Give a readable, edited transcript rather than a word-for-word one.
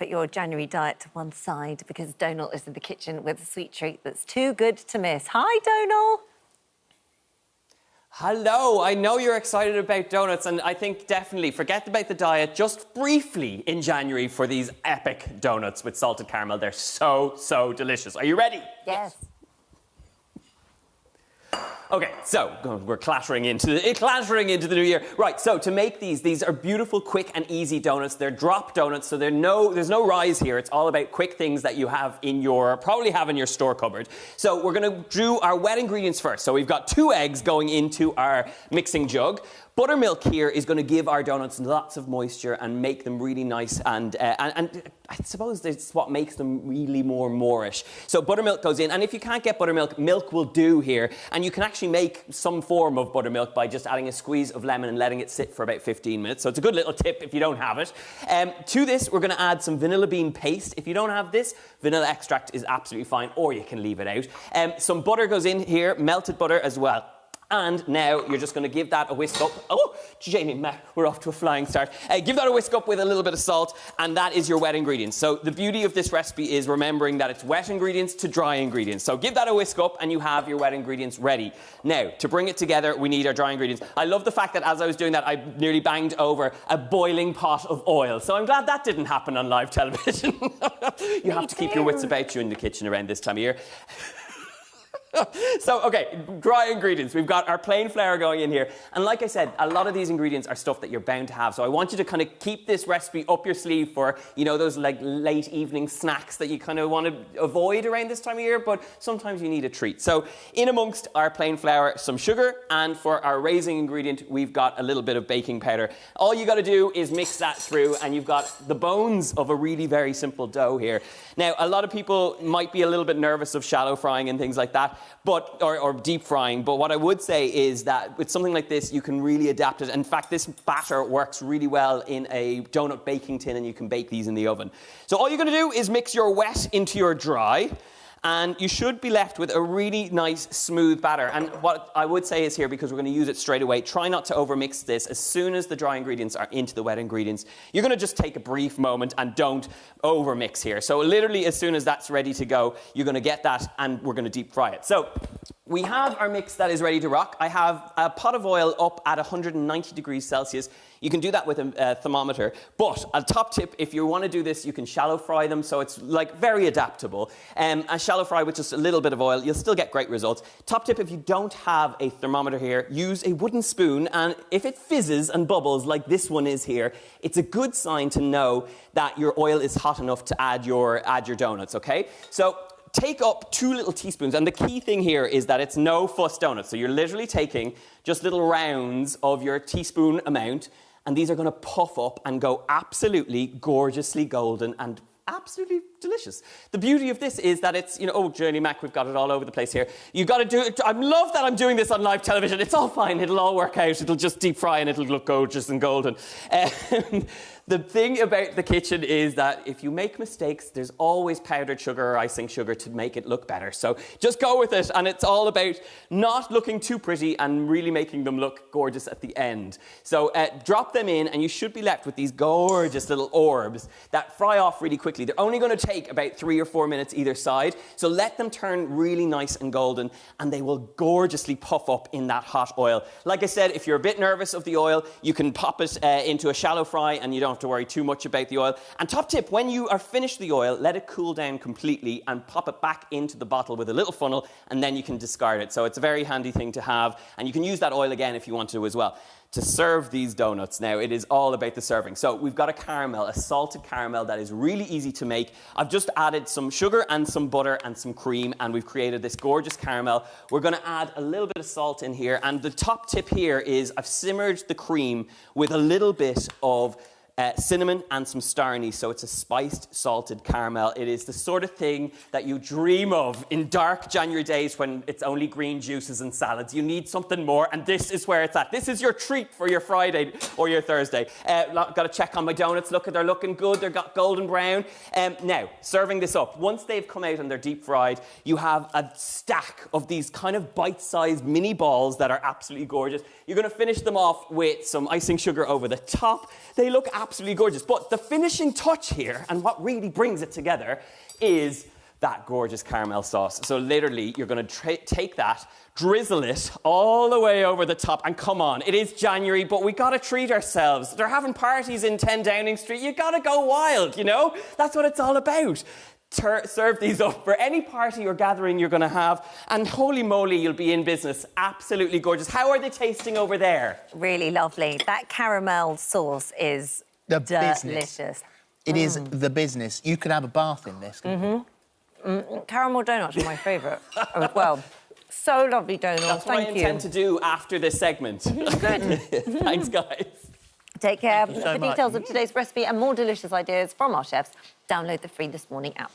put your January diet to one side because Donal is in the kitchen with a sweet treat that's too good to miss. Hi, Donal. Hello, I know you're excited about donuts, and I think definitely forget about the diet just briefly in January for these epic donuts with salted caramel. They're so, so delicious. Are you ready? Yes. Okay, so we're clattering into the new year. Right, so to make these are beautiful, quick and easy donuts. They're drop donuts, so there's no rise here. It's all about quick things that you have probably have in your store cupboard. So we're going to do our wet ingredients first. So we've got 2 eggs going into our mixing jug. Buttermilk here is going to give our donuts lots of moisture and make them really nice, and I suppose it's what makes them really more Moorish. So buttermilk goes in, and if you can't get buttermilk, milk will do here, and you can actually make some form of buttermilk by just adding a squeeze of lemon and letting it sit for about 15 minutes. So it's a good little tip if you don't have it. To this, we're going to add some vanilla bean paste. If you don't have this, vanilla extract is absolutely fine, or you can leave it out. Some butter goes in here, melted butter as well. And now you're just going to give that a whisk up. Oh, Jamie, we're off to a flying start. Give that a whisk up with a little bit of salt, and that is your wet ingredients. So the beauty of this recipe is remembering that it's wet ingredients to dry ingredients. So give that a whisk up, and you have your wet ingredients ready. Now, to bring it together, we need our dry ingredients. I love the fact that as I was doing that, I nearly banged over a boiling pot of oil. So I'm glad that didn't happen on live television. You have to keep your wits about you in the kitchen around this time of year. So, okay, dry ingredients. We've got our plain flour going in here. And like I said, a lot of these ingredients are stuff that you're bound to have. So I want you to kind of keep this recipe up your sleeve for, you know, those like late evening snacks that you kind of want to avoid around this time of year, but sometimes you need a treat. So in amongst our plain flour, some sugar, and for our raising ingredient, we've got a little bit of baking powder. All you got to do is mix that through, and you've got the bones of a really very simple dough here. Now, a lot of people might be a little bit nervous of shallow frying and things like that, or deep frying, but what I would say is that with something like this, you can really adapt it. In fact, this batter works really well in a donut baking tin, and you can bake these in the oven. So all you're going to do is mix your wet into your dry, and you should be left with a really nice, smooth batter. And what I would say is here, because we're going to use it straight away, try not to overmix this. As soon as the dry ingredients are into the wet ingredients, you're going to just take a brief moment and don't overmix here. So literally, as soon as that's ready to go, you're going to get that, and we're going to deep fry it. So we have our mix that is ready to rock. I have a pot of oil up at 190 degrees Celsius. You can do that with a thermometer. But a top tip, if you want to do this, you can shallow fry them, so it's like very adaptable. A shallow fry with just a little bit of oil, you'll still get great results. Top tip, if you don't have a thermometer here, use a wooden spoon, and if it fizzes and bubbles like this one is here, it's a good sign to know that your oil is hot enough to add your donuts, okay? So take up 2 little teaspoons, and the key thing here is that it's no fuss donuts. So you're literally taking just little rounds of your teaspoon amount, and these are going to puff up and go absolutely gorgeously golden and absolutely delicious. The beauty of this is that it's, you know, oh, Journey Mac, we've got it all over the place here. You've got to do it. I love that I'm doing this on live television. It's all fine. It'll all work out. It'll just deep fry and it'll look gorgeous and golden. The thing about the kitchen is that if you make mistakes, there's always powdered sugar or icing sugar to make it look better. So just go with it, and it's all about not looking too pretty and really making them look gorgeous at the end. So drop them in, and you should be left with these gorgeous little orbs that fry off really quickly. They're only going to take about 3 or 4 minutes either side. So let them turn really nice and golden, and they will gorgeously puff up in that hot oil. Like I said, if you're a bit nervous of the oil, you can pop it into a shallow fry, and you don't have to worry too much about the oil. And top tip, when you are finished the oil, let it cool down completely and pop it back into the bottle with a little funnel, and then you can discard it. So it's a very handy thing to have, and you can use that oil again if you want to as well. To serve these donuts now, it is all about the serving. So we've got a caramel, a salted caramel that is really easy to make. I've just added some sugar and some butter and some cream, and we've created this gorgeous caramel. We're going to add a little bit of salt in here, and the top tip here is I've simmered the cream with a little bit of cinnamon and some star anise, so it's a spiced salted caramel. It is the sort of thing that you dream of in dark January days when it's only green juices and salads. You need something more, and this is where it's at. This is your treat for your Friday or your Thursday. Got to check on my donuts. Look, they're looking good. They're got golden brown. Now, serving this up. Once they've come out and they're deep fried, you have a stack of these kind of bite-sized mini balls that are absolutely gorgeous. You're going to finish them off with some icing sugar over the top. They look absolutely absolutely gorgeous. But the finishing touch here, and what really brings it together, is that gorgeous caramel sauce. So literally, you're going to take that, drizzle it all the way over the top, and come on, it is January, but we got to treat ourselves. They're having parties in 10 Downing Street. You got to go wild, you know? That's what it's all about. Serve these up for any party or gathering you're going to have, and holy moly, you'll be in business. Absolutely gorgeous. How are they tasting over there? Really lovely. That caramel sauce is delicious. It is the business. You could have a bath in this. Caramel donuts are my favourite as well. So lovely, Donal. That's Thank what I you. intend to do after this segment. Good. Thanks, guys. Take care. so For much. details of today's recipe and more delicious ideas from our chefs, download the free This Morning app.